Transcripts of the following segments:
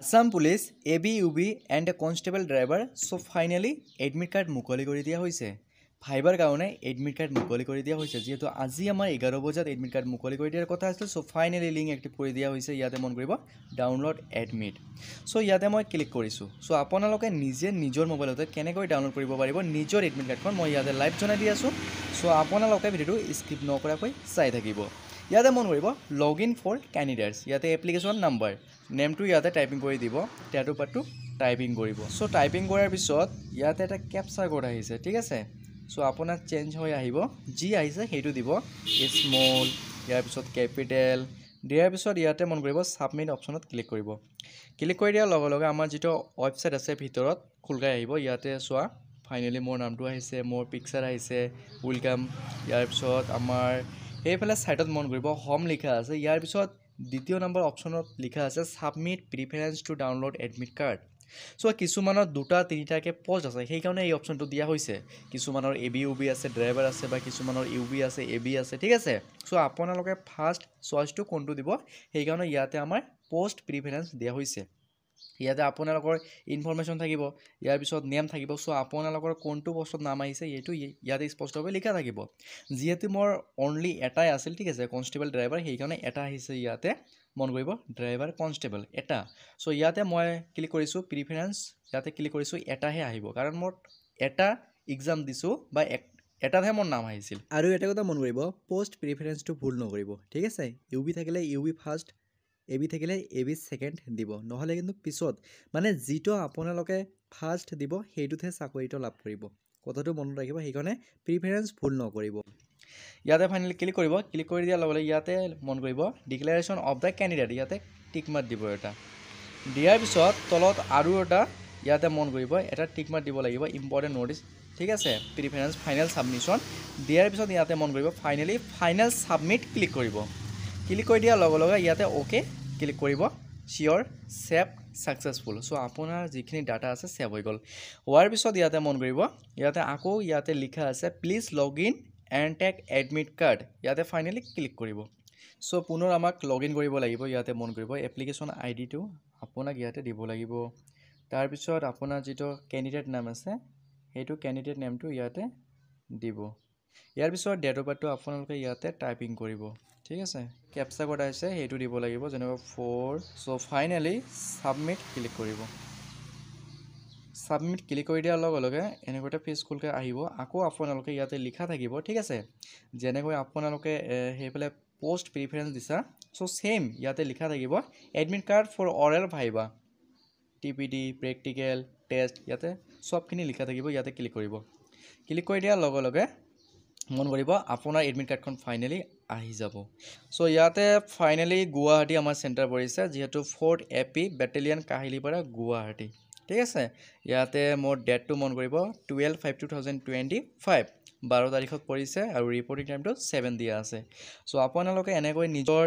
Assam Police, ABUB and a constable driver. So finally admit card মুকলি কৰি দিয়া হৈছে ফাইবাৰ কাৰণে এডমিট কাৰ্ড মুকলি কৰি দিয়া হৈছে যেহেতু আজি আমাৰ 11 বজাত এডমিট কাৰ্ড মুকলি কৰি দিয়াৰ কথা আছিল সো ফাইনালি লিংক এক্টিভ কৰি দিয়া হৈছে ইয়াতে মন কৰিব ডাউনলোড এডমিট সো ইয়াতে মই ক্লিক কৰিছো সো আপোনালোকে নিজে নিজৰ মোবাইলতে কেনেকৈ ডাউনলোড কৰিব পাৰিব নিজৰ এডমিট কাৰ্ডখন মই ইয়াতে লাইভ জনাই দি আছো সো আপোনালোকে ভিডিওটো স্কিপ নকৰাকৈ চাই থাকিব ইয়াতে মন কৰিব লগইন ফৰ ক্যান্ডিডেটস ইয়াতে এপ্লিকেশন নাম্বাৰ নেমটো ইয়াতে টাইপিং কৰি দিব ট্যাটু পাটু টাইপিং কৰিব সো টাইপিং কৰাৰ পিছত ইয়াতে এটা ক্যাপচা কোড আহিছে ঠিক আছে সো আপোনাৰ চেঞ্জ হৈ আহিব জি আহিছে হেতু দিব স্মল ইয়াৰ পিছত ক্যাপিটাল দিয়াৰ পিছত ইয়াতে মন কৰিব সাবমিট অপচনত ক্লিক কৰিব ক্লিক কৰি দিয়া লগে লগে আমাৰ যেটো ওয়েবসাইট আছে ভিতৰত খুলগাই আহিব ইয়াতে সোৱা ফাইনালি মোৰ নামটো আহিছে মোৰ পিকচাৰ আহিছে ওয়েলকাম ইয়াৰ পিছত আমাৰ এইফালে সাইটত মন কৰিব হোম লিখা আছে ইয়াৰ পিছত দ্বিতীয় নম্বৰ অপচনত লিখা আছে submit preference to download admit card so কিছুমানৰ দুটা তিনিটাকে পোষ্ট আছে সেই কাৰণে এই অপচনটো দিয়া হৈছে কিছুমানৰ এবিউবি আছে ড্ৰাইভাৰ আছে বা কিছুমানৰ ইউবি আছে এবি আছে ঠিক আছে সো আপোনালোকে ফাৰ্স্ট চয়েসটো কোনটো দিব সেই কাৰণে ইয়াতে আমাৰ পোষ্ট প্ৰিফাৰেন্স দিয়া হৈছে ইয়াতে আপোনালোকৰ ইনফৰমেশন থাকিব ইয়াৰ পিছত নেম থাকিব সো আপোনালোকৰ কোনটো পোষ্টত নাম আহিছে এটো ইয়াতে স্পষ্টভাৱে লিখা থাকিব যেহেতু মোৰ অনলি এটাই আছিল ঠিক আছে কনস্টেবল ড্ৰাইভাৰ সেই কাৰণে এটা আহিছে ইয়াতে মন কৰিব ড্ৰাইভাৰ কনস্টেবল এটা সো ইয়াতে মই ক্লিক কৰিছো প্ৰিফাৰেন্স ইয়াতে ক্লিক কৰিছো এটাহে আহিব কাৰণ মোৰ এটা এক্সাম দিছো বা এটাহে মোৰ নাম আহিছিল আৰু এটা কথা মন কৰিব পোষ্ট প্ৰিফাৰেন্সটো ভুল নকৰিব ঠিক আছে ইউবি থাকিলে ইউবি ফাৰ্স্ট এবি থাকিলে এবি সেকেন্ড দিব নহলে কিন্তু পিছত মানে যেটো আপোনালোকে ফাৰ্স্ট দিব হেতুতে চাকৰিটো লাভ কৰিব কথাটো মনত ৰাখিব সেইকাৰণে প্ৰিফাৰেন্স ভুল নকৰিব ইয়াতে ফাইনালি ক্লিক কৰিব ক্লিক কৰি দিয়া লগে ইয়াতে মন কৰিব ডিক্লাৰেশন অফ দা ক্যান্ডিডেট ইয়াতে টিক মাৰ্ক দিব এটা দিয়াৰ পিছত তলত আৰু এটা ইয়াতে মন কৰিব এটা টিক মাৰ্ক দিব লাগিব ইম্পৰ্টেন্ট নোটিস ঠিক আছে প্ৰিফাৰেন্স ফাইনাল সাবমিশন দিয়াৰ পিছত ইয়াতে মন কৰিব ফাইনালি ফাইনাল সাবমিট ক্লিক কৰিব ক্লিক কৰি দিয়া লগে লগে ইয়াতে ওকে ক্লিক কৰিব শিওৰ সেভ সাকসেসফুল সো আপোনাৰ যিখিনি ডাটা আছে সেভ হৈ গল হোৱাৰ পিছত ইয়াতে মন কৰিব ইয়াতে আকৌ ইয়াতে লিখা আছে please login and take admit card ইয়াতে ফাইনালি ক্লিক কৰিব সো পুনৰ আমাক লগইন কৰিব লাগিব ইয়াতে মন কৰিব এপ্লিকেশন আইডি টো আপোনাক ইয়াতে দিব লাগিব তাৰ পিছত আপোনাৰ যেটো ক্যান্ডিডেট নাম আছে হেতু ক্যান্ডিডেট নেমটো ইয়াতে দিব ইয়াৰ পিছত ডেট অফ বাৰ্থটো আপোনালোকে ইয়াতে টাইপিং কৰিব ঠিক আছে ক্যাপচা কোড আছে হেতু দিব লাগিব যেনেকৈ 4 সো ফাইনালি সাবমিট ক্লিক কৰিব সাবমিট ক্লিক কৰি দিয়া লগে লগে এনেকটা পেজ খুলকে আহিব আকৌ আপোনালোকে ইয়াতে লিখা থাকিব ঠিক আছে যেনেকৈ আপোনালোকে হেফলে পোষ্ট প্ৰিফাৰেন্স দিছা সো সেম ইয়াতে লিখা থাকিব admit card for oral viva TPD practical test ইয়াতে সবখিনি লিখা থাকিব ইয়াতে ক্লিক কৰিব ক্লিক কৰি দিয়া লগে লগে মন কৰিব আপোনাৰ এডমিট কাৰ্ডখন ফাইনালি আহি যাব সো ইয়াতে ফাইনালি গুৱাহাটী আমাৰ সেন্টাৰ পৰিছে যেহেতু 4th AP battalion Kahilipara Guwahati ঠিক আছে ইয়াতে মোৰ ডেটটো মন কৰিব 12/5/2025 12 তাৰিখত পৰিছে আৰু ৰিপৰ্টিং টাইমটো 7 দিয়া আছে সো আপোনালোকে এনেকৈ নিজৰ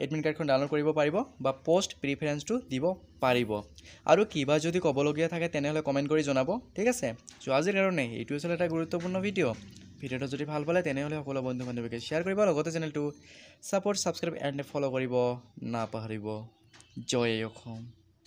এডমিট কাৰ্ডখন ডাউনলোড কৰিব পাৰিব বা পোষ্ট প্ৰিফাৰেন্সটো দিব পাৰিব আৰু কিবা যদি ক'বলগীয়া থাকে তেনেহলে কমেন্ট কৰি জনাব ঠিক আছে সো আজিৰ কাৰণে এইটো আছিল এটা গুৰুত্বপূৰ্ণ ভিডিওটো যদি ভাল পালে তেনেহলে সকলো বন্ধু বান্ধৱীক শেয়াৰ কৰিব লগতে চেনেলটো সাপোৰ্ট সাবস্ক্ৰাইব এণ্ড ফলো কৰিব নাপাহৰিব জয় অসম